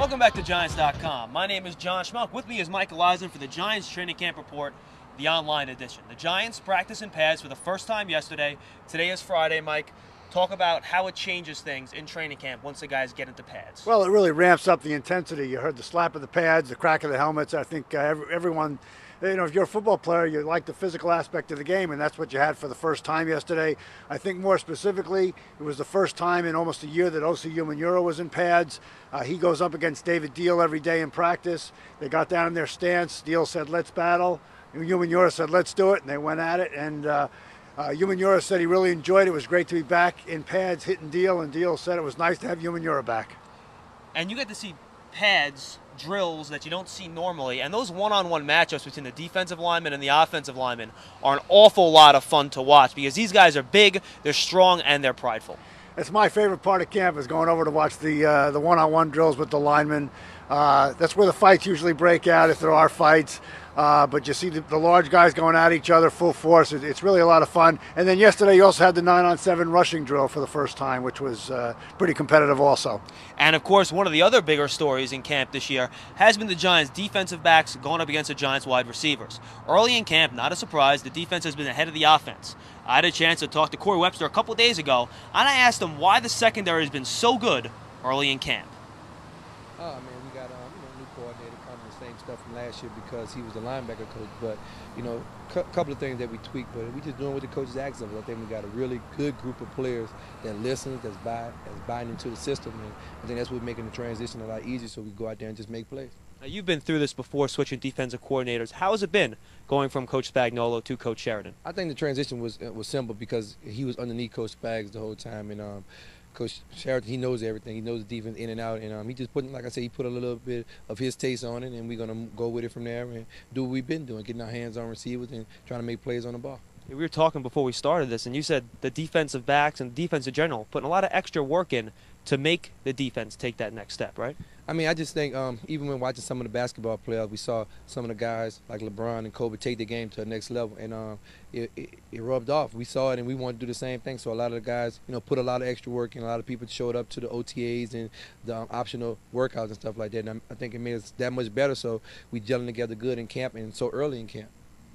Welcome back to Giants.com. My name is John Schmuck. With me is Michael Eisen for the Giants Training Camp Report, the online edition. The Giants practice in pads for the first time yesterday. Today is Friday, Mike. Talk about how it changes things in training camp once the guys get into pads. Well, it really ramps up the intensity. You heard the slap of the pads, the crack of the helmets. I think everyone, if you're a football player, you like the physical aspect of the game, and that's what you had for the first time yesterday. I think more specifically, it was the first time in almost a year that Osi Umenyiora was in pads. He goes up against David Diehl every day in practice. They got down in their stance. Diehl said, "Let's battle." Umenyiora said, "Let's do it," and they went at it. And Umenyiora said he really enjoyed it. It was great to be back in pads hitting Diehl, and Diehl said it was nice to have Umenyiora back. And you get to see pads, drills that you don't see normally, and those one-on-one matchups between the defensive linemen and the offensive linemen are an awful lot of fun to watch because these guys are big, they're strong, and they're prideful. That's my favorite part of camp, is going over to watch the one-on-one drills with the linemen. That's where the fights usually break out, if there are fights. But you see the large guys going at each other full force. It's really a lot of fun. And then yesterday you also had the 9-on-7 rushing drill for the first time, which was pretty competitive also. And of course, one of the other bigger stories in camp this year has been the Giants' defensive backs going up against the Giants' wide receivers. Early in camp, not a surprise, the defense has been ahead of the offense. I had a chance to talk to Corey Webster a couple days ago, and I asked him why the secondary has been so good early in camp. Oh man, we got new coordinator coming, the same stuff from last year because he was a linebacker coach. But couple of things that we tweaked, but we just doing what the coaches asked of us. I think we got a really good group of players that listens, that's buying into the system, and I think that's what's making the transition a lot easier. So we go out there and just make plays. Now, you've been through this before, switching defensive coordinators. How has it been going from Coach Spagnuolo to Coach Sheridan? I think the transition was simple because he was underneath Coach Spags the whole time, and Coach Sheridan, he knows everything. He knows the defense in and out, and he just put, like I said, he put a little bit of his taste on it, and we're gonna go with it from there and do what we've been doing, getting our hands on receivers and trying to make plays on the ball. We were talking before we started this, and you said the defensive backs and defense in general putting a lot of extra work in to make the defense take that next step, right? I mean, I just think even when watching some of the basketball players, we saw some of the guys like LeBron and Kobe take the game to the next level, and it rubbed off. We saw it, and we wanted to do the same thing. So a lot of the guys, put a lot of extra work in. A lot of people showed up to the OTAs and the optional workouts and stuff like that. And I think it made us that much better. So we gelling together good in camp and so early in camp.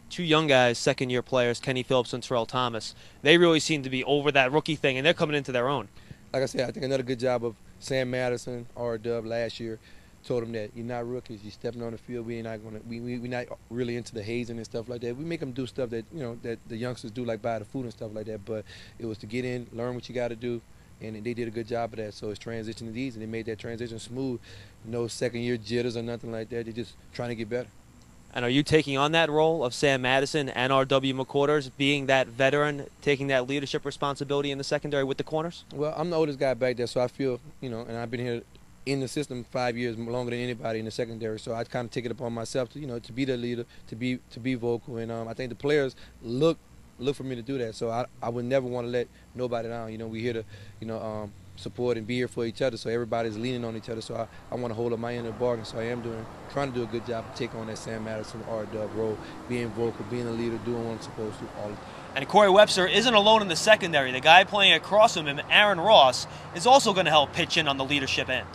Two young guys, second-year players, Kenny Phillips and Terrell Thomas, they really seem to be over that rookie thing, and they're coming into their own. Like I said, I think another good job of Sam Madison, R-Dub last year, told them that you're not rookies. You're stepping on the field. We're not really into the hazing and stuff like that. We make them do stuff that that the youngsters do, like buy the food and stuff like that. But it was to get in, learn what you got to do, and they did a good job of that. So it's transitioning easy, and they made that transition smooth. No second-year jitters or nothing like that. They're just trying to get better. And are you taking on that role of Sam Madison and R.W. McQuarters, being that veteran, taking that leadership responsibility in the secondary with the corners? Well, I'm the oldest guy back there, so I feel, and I've been here in the system 5 years, longer than anybody in the secondary. So I kind of take it upon myself to, to be the leader, to be vocal, and I think the players look for me to do that. So I would never want to let nobody down. We're here to, support and be here for each other, so everybody's leaning on each other. So I want to hold up my end of the bargain. So I am trying to do a good job of taking on that Sam Madison R-Dub role, being vocal, being a leader, doing what I'm supposed to, all the time. And Corey Webster isn't alone in the secondary. The guy playing across from him, Aaron Ross, is also going to help pitch in on the leadership end.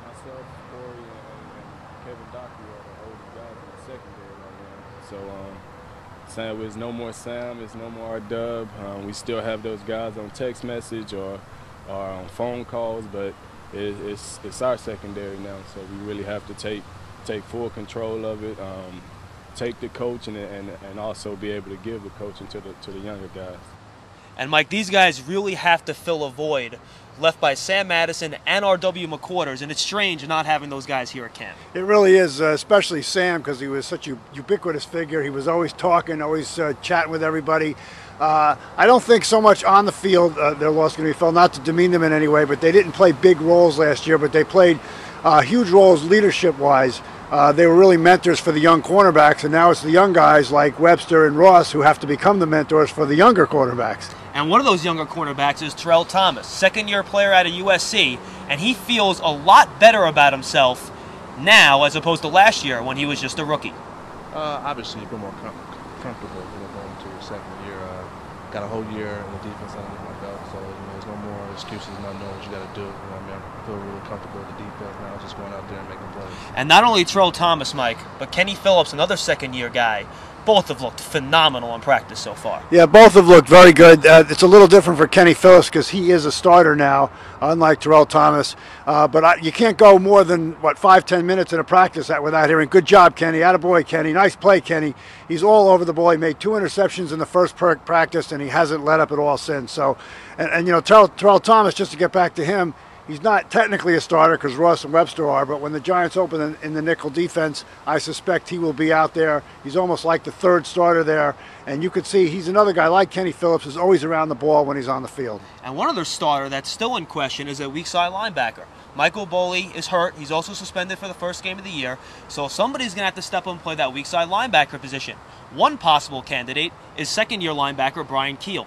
Myself, Corey, and Kevin Dockery are the oldest guys in the secondary right now. So Sam, there's no more Sam, there's no more R-Dub. We still have those guys on text message or on phone calls, but it's our secondary now, so we really have to take full control of it, take the coaching and also be able to give the coaching to the younger guys. And Mike, these guys really have to fill a void left by Sam Madison and R.W. McQuarters, and it's strange not having those guys here at camp. It really is, especially Sam, because he was such a ubiquitous figure. He was always talking, always chatting with everybody. I don't think so much on the field their loss going to be felt, not to demean them in any way, but they didn't play big roles last year, but they played huge roles leadership-wise. They were really mentors for the young cornerbacks, and now it's the young guys like Webster and Ross who have to become the mentors for the younger quarterbacks. And one of those younger cornerbacks is Terrell Thomas, second-year player out of USC, and he feels a lot better about himself now as opposed to last year when he was just a rookie. Obviously, you feel more comfortable going into your second year. got a whole year in the defense underneath my belt, so there's no more excuses, not knowing what you got to do. I mean, I feel really comfortable with the defense now, just going out there and making plays. And not only Terrell Thomas, Mike, but Kenny Phillips, another second-year guy. Both have looked phenomenal in practice so far. Yeah, both have looked very good. It's a little different for Kenny Phillips because he is a starter now, unlike Terrell Thomas. But you can't go more than, 5-10 minutes in a practice without hearing, good job, Kenny. Attaboy, Kenny. Nice play, Kenny. He's all over the ball. He made 2 interceptions in the first practice, and he hasn't let up at all since. So, and Terrell Thomas, just to get back to him, he's not technically a starter because Ross and Webster are, but when the Giants open in the nickel defense, I suspect he will be out there. He's almost like the third starter there, and you could see he's another guy like Kenny Phillips who's always around the ball when he's on the field. And one other starter that's still in question is a weak side linebacker. Michael Boley is hurt. He's also suspended for the first game of the year, so somebody's going to have to step up and play that weak side linebacker position. One possible candidate is second-year linebacker Brian Keel.